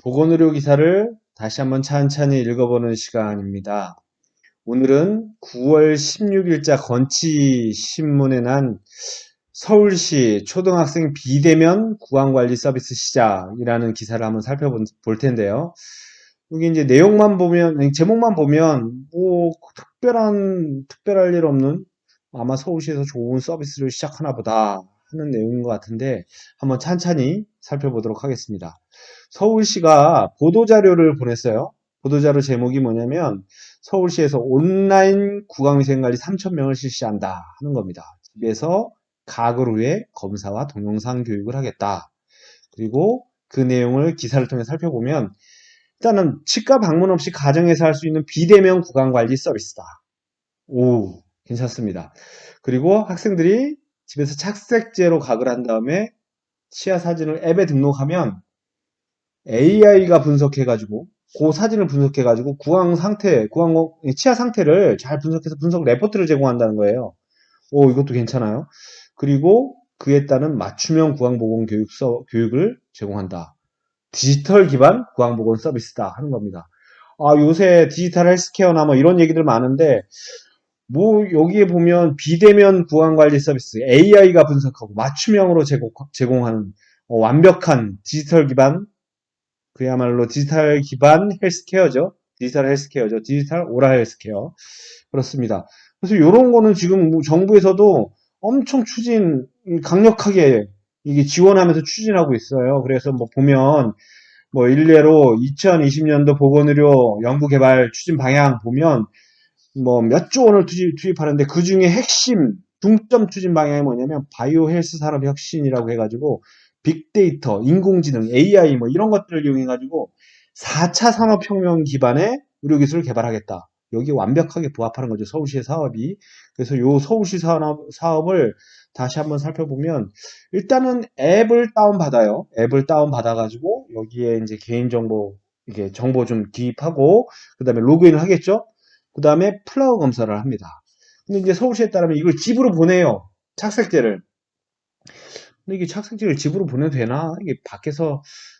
보건의료 기사를 다시 한번 찬찬히 읽어보는 시간입니다. 오늘은 9월 16일자 건치신문에 난 서울시 초등학생 비대면 구강관리 서비스 시작이라는 기사를 한번 살펴볼 텐데요. 여기 이제 내용만 보면, 제목만 보면, 특별할 일 없는, 아마 서울시에서 좋은 서비스를 시작하나 보다 하는 내용인 것 같은데, 한번 찬찬히 살펴보도록 하겠습니다. 서울시가 보도자료를 보냈어요. 보도자료 제목이 뭐냐면, 서울시에서 온라인 구강위생관리 3,000명을 실시한다 하는 겁니다. 집에서 가글 후에 검사와 동영상 교육을 하겠다. 그리고 그 내용을 기사를 통해 살펴보면, 일단은 치과 방문 없이 가정에서 할 수 있는 비대면 구강관리 서비스다. 오, 괜찮습니다. 그리고 학생들이 집에서 착색제로 가글 한 다음에 치아 사진을 앱에 등록하면 AI가 분석해가지고 그 사진을 분석해가지고 치아 상태를 잘 분석해서 분석 레포트를 제공한다는 거예요. 오, 이것도 괜찮아요. 그리고 그에 따른 맞춤형 구강보건 교육을 제공한다. 디지털 기반 구강보건 서비스다 하는 겁니다. 아, 요새 디지털 헬스케어나 뭐 이런 얘기들 많은데, 여기에 보면 비대면 구강관리 서비스, AI가 분석하고 맞춤형으로 제공하는 완벽한 디지털 기반, 그야말로 디지털 기반 헬스케어죠. 디지털 오랄 헬스케어. 그렇습니다. 그래서 이런 거는 지금 정부에서도 엄청 강력하게 이게 지원하면서 추진하고 있어요. 그래서 뭐 보면, 일례로 2020년도 보건의료 연구개발 추진 방향 보면, 몇 조 원을 투입하는데 그 중에 핵심 중점 추진 방향이 뭐냐면 바이오 헬스 산업 혁신이라고 해가지고 빅데이터, 인공지능, AI 이런 것들을 이용해가지고 4차 산업혁명 기반의 의료기술을 개발하겠다. 여기 완벽하게 부합하는 거죠. 서울시의 사업이. 그래서 요 서울시 사업을 다시 한번 살펴보면 일단은 앱을 다운받아요. 앱을 다운받아가지고 여기에 이제 개인정보, 이게 정보 좀 기입하고 그 다음에 로그인을 하겠죠. 그 다음에 플라그 검사를 합니다. 근데 이제 서울시에 따르면 이걸 집으로 보내요. 착색제를. 근데 이게 착색제를 집으로 보내도 되나? 이게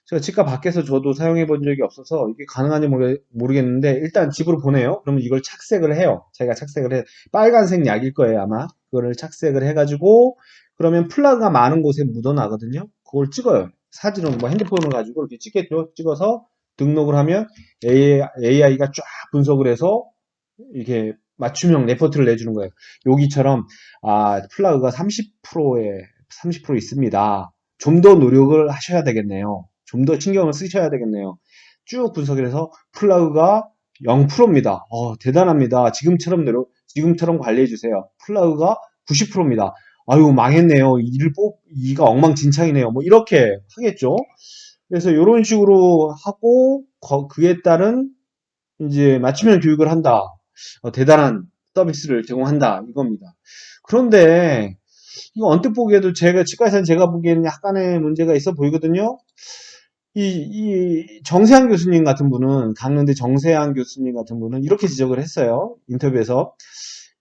제가 치과 밖에서 저도 사용해 본 적이 없어서 이게 가능한지 모르겠는데, 일단 집으로 보내요. 그러면 이걸 착색을 해요. 자기가 착색을 해. 빨간색 약일 거예요, 아마. 그거를 착색을 해가지고, 그러면 플라그가 많은 곳에 묻어나거든요. 그걸 찍어요. 사진을, 핸드폰을 가지고 이렇게 찍겠죠. 찍어서 등록을 하면 AI가 쫙 분석을 해서 이렇게 맞춤형 레포트를 내주는 거예요. 여기처럼 플라그가 30% 있습니다. 좀 더 노력을 하셔야 되겠네요. 좀 더 신경을 쓰셔야 되겠네요. 쭉 분석을 해서 플라그가 0%입니다. 대단합니다. 지금처럼 관리해 주세요. 플라그가 90%입니다. 아유, 망했네요. 이가 엉망진창이네요. 이렇게 하겠죠. 그래서 이런 식으로 하고 그에 따른 이제 맞춤형 교육을 한다. 대단한 서비스를 제공한다. 이겁니다. 그런데 이거 언뜻 보기에도 치과에서는 제가 보기에는 약간의 문제가 있어 보이거든요. 이 정세한 교수님 같은 분은, 강릉대 정세한 교수님 같은 분은 이렇게 지적을 했어요. 인터뷰에서.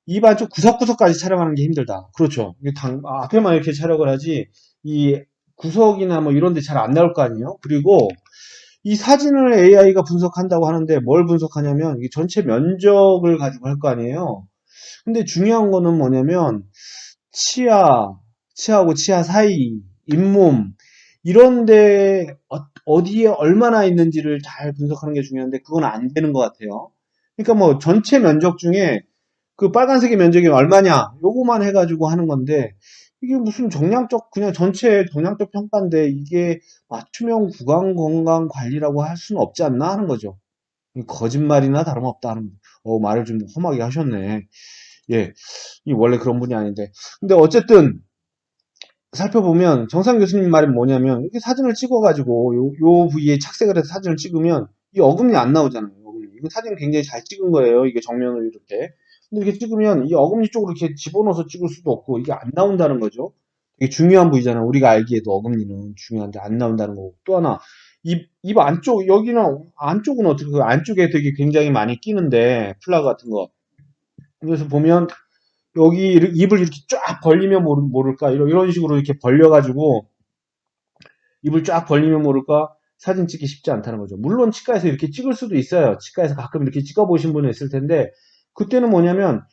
입 안쪽 구석구석까지 촬영하는 게 힘들다. 그렇죠. 앞에만 이렇게 촬영을 하지, 이 구석이나 이런 데 잘 안 나올 거 아니에요? 그리고 이 사진을 AI가 분석한다고 하는데 뭘 분석하냐면 이게 전체 면적을 가지고 할 거 아니에요. 근데 중요한 거는 뭐냐면 치아하고 치아 사이, 잇몸 이런데 어디에 얼마나 있는지를 잘 분석하는 게 중요한데 그건 안 되는 것 같아요. 그러니까 전체 면적 중에 그 빨간색의 면적이 얼마냐 요거만 해가지고 하는 건데 이게 무슨 그냥 전체 정량적 평가인데 이게 맞춤형 구강 건강 관리라고 할 수는 없지 않나 하는 거죠. 거짓말이나 다름없다 하는 말을 좀 험하게 하셨네. 예, 이 원래 그런 분이 아닌데. 근데 어쨌든 살펴보면 정상 교수님 말은 뭐냐면 이렇게 사진을 찍어가지고 요 부위에 착색을 해서 사진을 찍으면 이 어금니 안 나오잖아요. 어금니. 이거 사진 굉장히 잘 찍은 거예요. 이게 정면으로 이렇게. 근데 이렇게 찍으면 이 어금니 쪽으로 이렇게 집어넣어서 찍을 수도 없고 이게 안 나온다는 거죠. 이게 중요한 부위잖아요. 우리가 알기에도 어금니는 중요한데 안 나온다는 거고. 또 하나 입 안쪽 여기는 안쪽은 어떻게 안쪽에 되게 굉장히 많이 끼는데 플라그 같은 거. 그래서 보면 여기 입을 이렇게 쫙 벌리면 모를까? 이런 식으로 이렇게 벌려가지고 입을 쫙 벌리면 모를까? 사진 찍기 쉽지 않다는 거죠. 물론 치과에서 이렇게 찍을 수도 있어요. 치과에서 가끔 이렇게 찍어보신 분은 있을 텐데, 그때는 뭐냐면,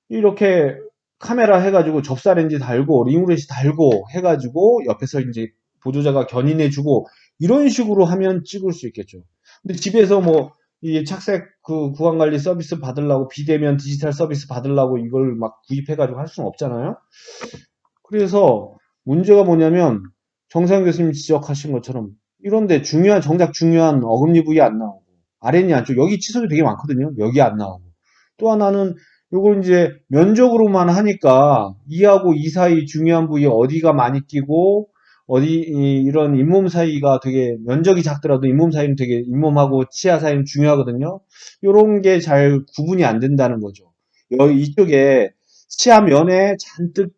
이렇게 카메라 해가지고 접사렌지 달고, 링후렛이 달고 해가지고, 옆에서 이제 보조자가 견인해주고, 이런 식으로 하면 찍을 수 있겠죠. 근데 집에서 뭐, 이 착색 그 구강관리 서비스 받으려고, 비대면 디지털 서비스 받으려고 이걸 막 구입해가지고 할 수는 없잖아요. 그래서 문제가 뭐냐면 정상 교수님 지적하신 것처럼 이런데 정작 중요한 어금니 부위 안 나오고 아랫니 안쪽 여기 치석이 되게 많거든요. 여기 안 나오고 또 하나는 요걸 이제 면적으로만 하니까 이하고 이 사이 중요한 부위 어디가 많이 끼고 이런 잇몸 사이가 되게 면적이 작더라도 잇몸 사이는 되게 잇몸하고 치아 사이는 중요하거든요. 요런 게 잘 구분이 안 된다는 거죠. 이쪽에 치아 면에 잔뜩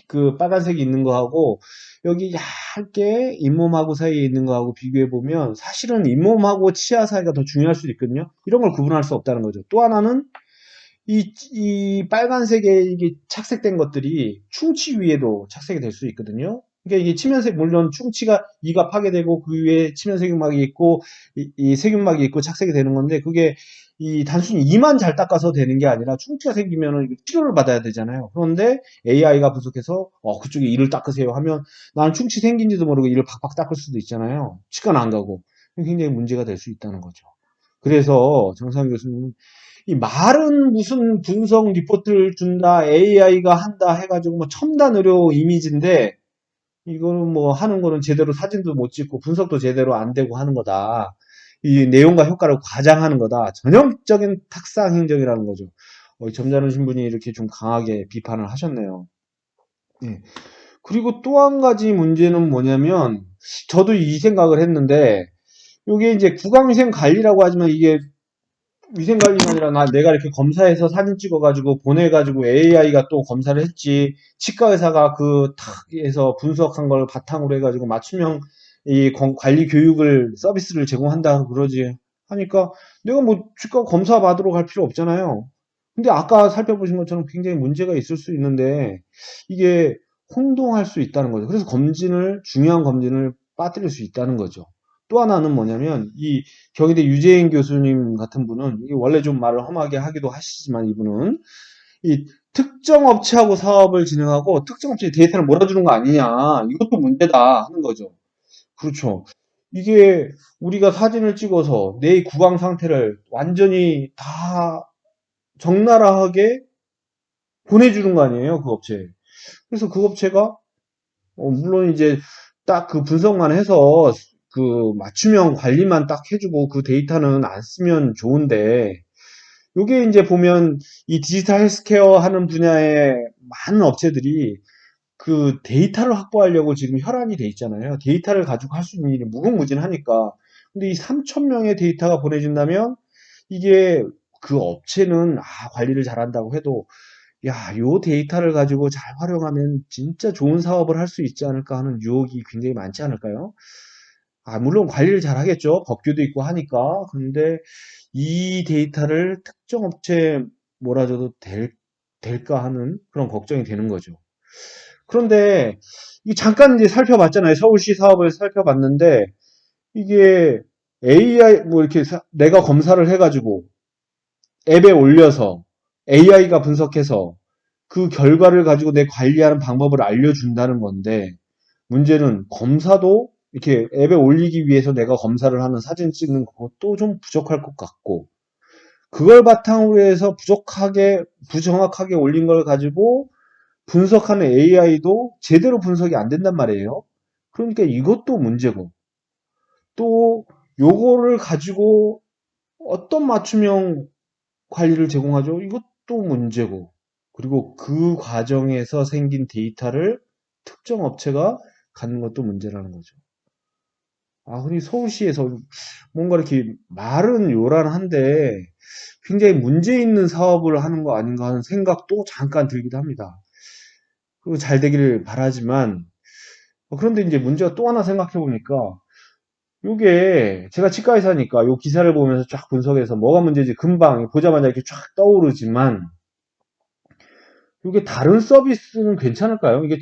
그 빨간색이 있는 거하고 여기 얇게 잇몸하고 사이에 있는 거하고 비교해 보면 사실은 잇몸하고 치아 사이가 더 중요할 수도 있거든요. 이런 걸 구분할 수 없다는 거죠. 또 하나는 이 빨간색에 이게 착색된 것들이 충치 위에도 착색이 될 수 있거든요. 그러니까 이게 치면색, 물론 충치가 이가 파괴되고 그 위에 치면세균막이 있고 이 세균막이 있고 착색이 되는 건데 그게 이 단순히 이만 잘 닦아서 되는 게 아니라 충치가 생기면은 치료를 받아야 되잖아요. 그런데 AI가 분석해서 그쪽에 이를 닦으세요 하면 나는 충치 생긴지도 모르고 이를 박박 닦을 수도 있잖아요. 치과는 안 가고 굉장히 문제가 될 수 있다는 거죠. 그래서 정상 교수님 이 말은 무슨 분석 리포트를 준다, AI가 한다 해가지고 뭐 첨단 의료 이미지인데 이거는 뭐 하는 거는 제대로 사진도 못 찍고 분석도 제대로 안 되고 하는 거다. 이 내용과 효과를 과장하는 거다. 전형적인 탁상 행정이라는 거죠. 점잖으신 분이 이렇게 좀 강하게 비판을 하셨네요. 예. 그리고 또 한 가지 문제는 뭐냐면 저도 이 생각을 했는데 이게 이제 구강위생 관리라고 하지만 이게 위생관리가 아니라 내가 이렇게 검사해서 사진 찍어가지고 보내가지고 AI가 또 검사를 했지. 치과 의사가 그 탁 해서 분석한 걸 바탕으로 해가지고 맞춤형 이 관리 교육을 서비스를 제공한다 그러지. 하니까 내가 뭐 치과 검사 받으러 갈 필요 없잖아요. 근데 아까 살펴보신 것처럼 굉장히 문제가 있을 수 있는데 이게 혼동할 수 있다는 거죠. 그래서 중요한 검진을 빠뜨릴 수 있다는 거죠. 또 하나는 뭐냐면 이 경희대 유재인 교수님 같은 분은 이게 원래 좀 말을 험하게 하기도 하시지만 이분은 이 특정 업체하고 사업을 진행하고 특정 업체에 데이터를 몰아주는 거 아니냐 이것도 문제다 하는 거죠. 그렇죠. 이게 우리가 사진을 찍어서 내 구강 상태를 완전히 다 적나라하게 보내주는 거 아니에요 그 업체에. 그래서 그 업체가 물론 이제 딱 그 분석만 해서 그 맞춤형 관리만 딱 해주고 그 데이터는 안 쓰면 좋은데 요게 이제 보면 이 디지털 헬스케어 하는 분야의 많은 업체들이 그 데이터를 확보하려고 지금 혈안이 돼 있잖아요. 데이터를 가지고 할 수 있는 일이 무궁무진하니까. 근데 이 3천 명의 데이터가 보내진다면 이게 그 업체는 관리를 잘한다고 해도 야, 요 데이터를 가지고 잘 활용하면 진짜 좋은 사업을 할 수 있지 않을까 하는 유혹이 굉장히 많지 않을까요? 물론 관리를 잘 하겠죠. 법규도 있고 하니까. 근데 이 데이터를 특정 업체에 몰아줘도 될까 하는 그런 걱정이 되는 거죠. 그런데 잠깐 이제 살펴봤잖아요. 서울시 사업을 살펴봤는데 이게 AI 뭐 이렇게 내가 검사를 해가지고 앱에 올려서 AI가 분석해서 그 결과를 가지고 내 관리하는 방법을 알려준다는 건데 문제는 검사도 이렇게 앱에 올리기 위해서 내가 검사를 하는 사진 찍는 것도 좀 부족할 것 같고 그걸 바탕으로 해서 부정확하게 올린 걸 가지고 분석하는 AI도 제대로 분석이 안 된단 말이에요. 그러니까 이것도 문제고 또 요거를 가지고 어떤 맞춤형 관리를 제공하죠? 이것도 문제고 그리고 그 과정에서 생긴 데이터를 특정 업체가 갖는 것도 문제라는 거죠. 근데 서울시에서 뭔가 이렇게 말은 요란한데 굉장히 문제 있는 사업을 하는 거 아닌가 하는 생각도 잠깐 들기도 합니다. 그리고 잘 되기를 바라지만 그런데 이제 문제가 또 하나 생각해 보니까 요게 제가 치과의사니까 요 기사를 보면서 쫙 분석해서 뭐가 문제인지 금방 보자마자 이렇게 쫙 떠오르지만 이게 다른 서비스는 괜찮을까요? 이게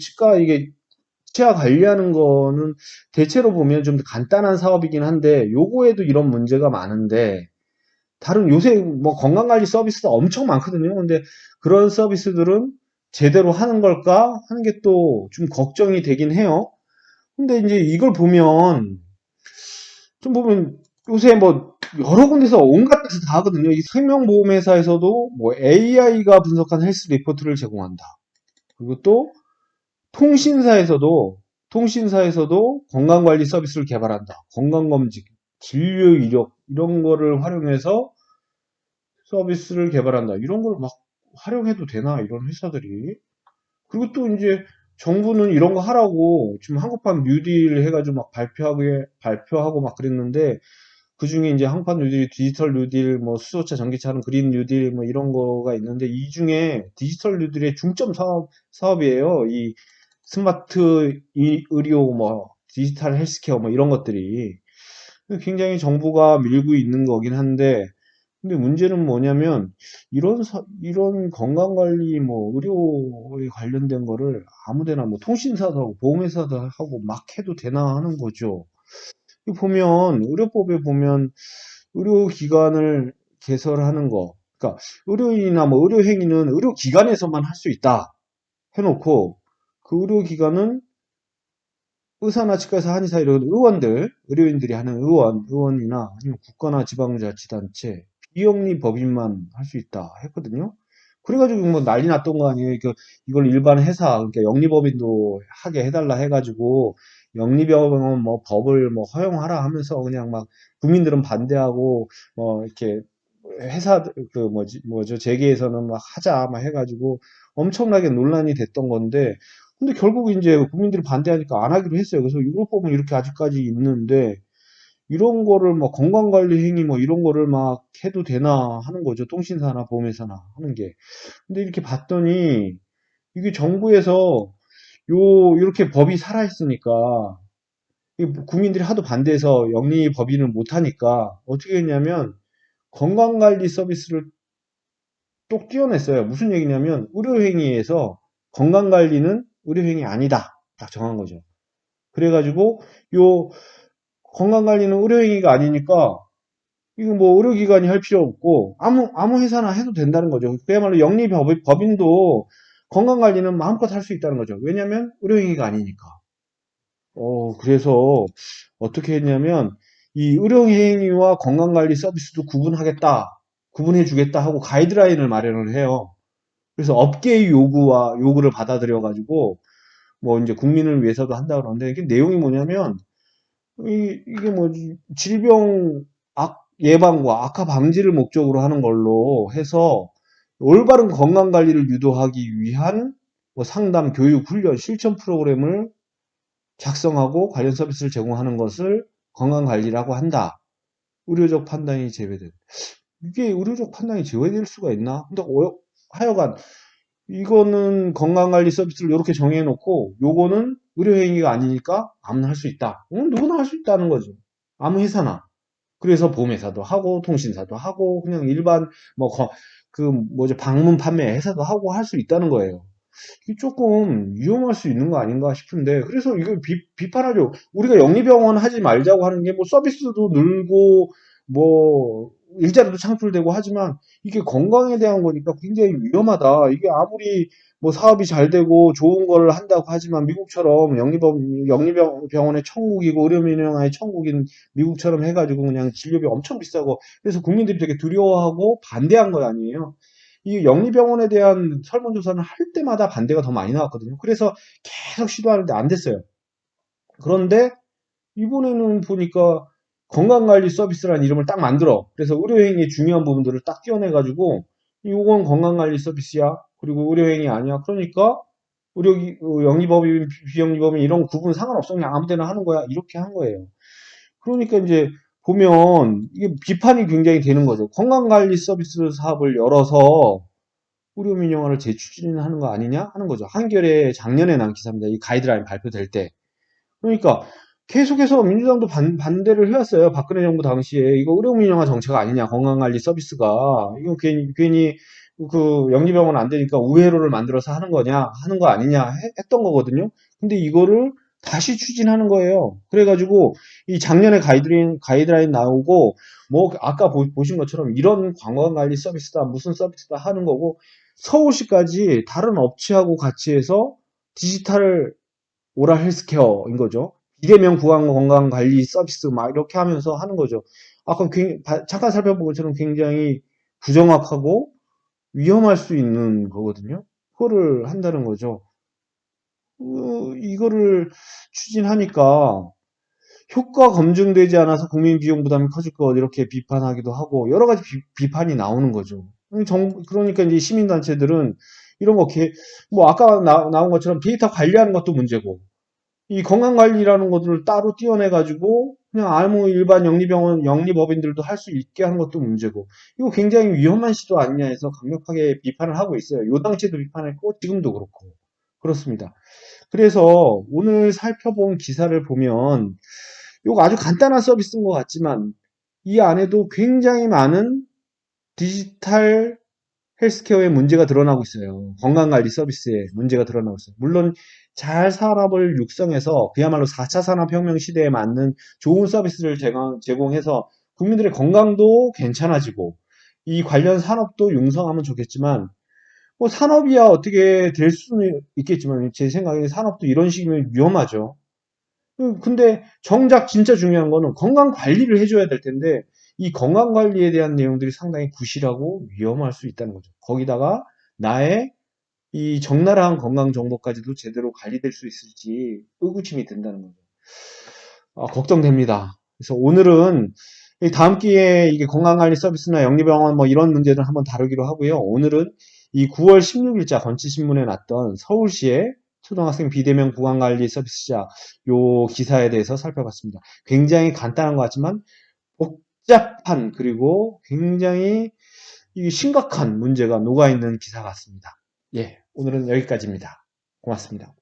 치아 관리하는 거는 대체로 보면 좀 간단한 사업이긴 한데 요거에도 이런 문제가 많은데 다른 요새 뭐 건강관리 서비스가 엄청 많거든요. 근데 그런 서비스들은 제대로 하는 걸까 하는 게 또 좀 걱정이 되긴 해요. 근데 이제 이걸 보면 좀 보면 요새 뭐 여러 군데서 온갖 데서 다 하거든요. 이 생명보험회사에서도 뭐 AI가 분석한 헬스 리포트를 제공한다. 그리고 또 통신사에서도 건강관리 서비스를 개발한다. 건강검진, 진료 이력 이런 거를 활용해서 서비스를 개발한다. 이런 걸 막 활용해도 되나 이런 회사들이. 그리고 또 이제 정부는 이런 거 하라고 지금 한국판 뉴딜 해가지고 막 발표하고 막 그랬는데 그 중에 이제 한국판 뉴딜, 디지털 뉴딜, 뭐 수소차, 전기차는 그린 뉴딜 뭐 이런 거가 있는데 이 중에 디지털 뉴딜의 중점 사업이에요. 이 스마트 의료 뭐 디지털 헬스케어 뭐 이런 것들이 굉장히 정부가 밀고 있는 거긴 한데 근데 문제는 뭐냐면 이런 건강관리 뭐 의료에 관련된 거를 아무데나 뭐 통신사도 하고 보험회사도 하고 막 해도 되나 하는 거죠. 보면 의료법에 보면 의료기관을 개설하는 거, 그러니까 의료인이나 뭐 의료행위는 의료기관에서만 할 수 있다 해놓고 그 의료기관은 의사나 치과의사, 한의사 이런 의원들, 의료인들이 하는 의원이나 아니면 국가나 지방자치단체, 비영리 법인만 할 수 있다 했거든요. 그래가지고 뭐 난리 났던 거 아니에요. 이걸 일반 회사, 그러니까 영리법인도 하게 해달라 해가지고 영리병원 뭐 법을 뭐 허용하라 하면서 그냥 막 국민들은 반대하고 뭐 이렇게 회사 그 뭐죠 재계에서는 막 하자 막 해가지고 엄청나게 논란이 됐던 건데 근데 결국 이제 국민들이 반대하니까 안 하기로 했어요. 그래서 유럽법은 이렇게 아직까지 있는데 이런 거를 뭐 건강관리 행위 뭐 이런 거를 막 해도 되나 하는 거죠. 통신사나 보험회사나 하는 게. 근데 이렇게 봤더니 이게 정부에서 이렇게 법이 살아있으니까 국민들이 하도 반대해서 영리 법인을 못 하니까 어떻게 했냐면 건강관리 서비스를 또 띄어냈어요. 무슨 얘기냐면 의료행위에서 건강관리는 의료행위 아니다. 딱 정한 거죠. 그래가지고 요 건강관리는 의료행위가 아니니까 이거 뭐 의료기관이 할 필요 없고 아무 회사나 해도 된다는 거죠. 그야말로 영리법인도 건강관리는 마음껏 할 수 있다는 거죠. 왜냐하면 의료행위가 아니니까. 그래서 어떻게 했냐면 이 의료행위와 건강관리 서비스도 구분해 주겠다 하고 가이드라인을 마련을 해요. 그래서 업계의 요구를 받아들여 가지고 뭐 이제 국민을 위해서도 한다 그러는데 이게 내용이 뭐냐면 이게 뭐 질병 예방과 악화 방지를 목적으로 하는 걸로 해서 올바른 건강 관리를 유도하기 위한 뭐 상담, 교육, 훈련, 실천 프로그램을 작성하고 관련 서비스를 제공하는 것을 건강 관리라고 한다. 의료적 판단이 제외된. 이게 의료적 판단이 제외될 수가 있나? 근데 하여간 이거는 건강관리 서비스를 이렇게 정해놓고 요거는 의료행위가 아니니까 아무나 할 수 있다. 누구나 할 수 있다는 거죠. 아무 회사나. 그래서 보험회사도 하고 통신사도 하고 그냥 일반 뭐 그 뭐죠 방문 판매 회사도 하고 할 수 있다는 거예요. 이게 조금 위험할 수 있는 거 아닌가 싶은데 그래서 이거 비판하죠. 우리가 영리병원 하지 말자고 하는 게 뭐 서비스도 늘고 뭐 일자리도 창출되고 하지만 이게 건강에 대한 거니까 굉장히 위험하다. 이게 아무리 뭐 사업이 잘 되고 좋은 거를 한다고 하지만 미국처럼 영리병원의 천국이고 의료민영화의 천국인 미국처럼 해가지고 그냥 진료비 엄청 비싸고 그래서 국민들이 되게 두려워하고 반대한 거 아니에요. 이 영리병원에 대한 설문조사는 할 때마다 반대가 더 많이 나왔거든요. 그래서 계속 시도하는데 안 됐어요. 그런데 이번에는 보니까 건강관리 서비스라는 이름을 딱 만들어. 그래서 의료행위의 중요한 부분들을 딱 띄어내가지고 이건 건강관리 서비스야. 그리고 의료행위 아니야. 그러니까 영리법인, 비영리법인 이런 구분 상관없어. 그냥 아무 데나 하는 거야. 이렇게 한 거예요. 그러니까 이제 보면 이게 비판이 굉장히 되는 거죠. 건강관리 서비스 사업을 열어서 의료민영화를 재추진하는 거 아니냐 하는 거죠. 한겨레 작년에 난 기사입니다. 이 가이드라인 발표될 때. 그러니까 계속해서 민주당도 반대를 해왔어요. 박근혜 정부 당시에 이거 의료민영화 정책 아니냐 건강관리 서비스가 이거 괜히 그 영리병원 안 되니까 우회로를 만들어서 하는 거냐, 하는 거 아니냐 했던 거거든요. 근데 이거를 다시 추진하는 거예요. 그래가지고 이 작년에 가이드라인 나오고 뭐 아까 보신 것처럼 이런 관광관리 서비스다 무슨 서비스다 하는 거고 서울시까지 다른 업체하고 같이 해서 디지털 오랄 헬스케어인 거죠. 비대면 구강 건강관리 서비스 막 이렇게 하면서 하는 거죠. 아까 잠깐 살펴본 것처럼 굉장히 부정확하고 위험할 수 있는 거거든요. 그거를 한다는 거죠. 이거를 추진하니까 효과 검증되지 않아서 국민 비용 부담이 커질 거 이렇게 비판하기도 하고 여러 가지 비판이 나오는 거죠. 그러니까 이제 시민단체들은 이런 거, 뭐 아까 나온 것처럼 데이터 관리하는 것도 문제고 이 건강관리라는 것들을 따로 띄어내가지고 그냥 아무 일반 영리병원, 영리법인들도 할 수 있게 하는 것도 문제고 이거 굉장히 위험한 시도 아니냐 해서 강력하게 비판을 하고 있어요. 요 당시에도 비판했고 지금도 그렇고 그렇습니다. 그래서 오늘 살펴본 기사를 보면 이거 아주 간단한 서비스인 것 같지만 이 안에도 굉장히 많은 디지털 헬스케어에 문제가 드러나고 있어요. 건강관리 서비스에 문제가 드러나고 있어요. 물론 잘 산업을 육성해서 그야말로 4차 산업혁명 시대에 맞는 좋은 서비스를 제공해서 국민들의 건강도 괜찮아지고 이 관련 산업도 융성하면 좋겠지만 뭐 산업이야 어떻게 될 수는 있겠지만 제 생각에 산업도 이런 식이면 위험하죠. 근데 정작 진짜 중요한 거는 건강 관리를 해줘야 될 텐데 이 건강 관리에 대한 내용들이 상당히 부실하고 위험할 수 있다는 거죠. 거기다가 나의 이 적나라한 건강 정보까지도 제대로 관리될 수 있을지 의구심이 든다는 거죠. 걱정됩니다. 그래서 오늘은 다음 기회에 이게 건강관리 서비스나 영리병원 뭐 이런 문제들 한번 다루기로 하고요. 오늘은 이 9월 16일자 건치신문에 났던 서울시의 초등학생 비대면 구강관리 서비스자 요 기사에 대해서 살펴봤습니다. 굉장히 간단한 것 같지만 복잡한 그리고 굉장히 심각한 문제가 녹아있는 기사 같습니다. 예, 오늘은 여기까지입니다. 고맙습니다.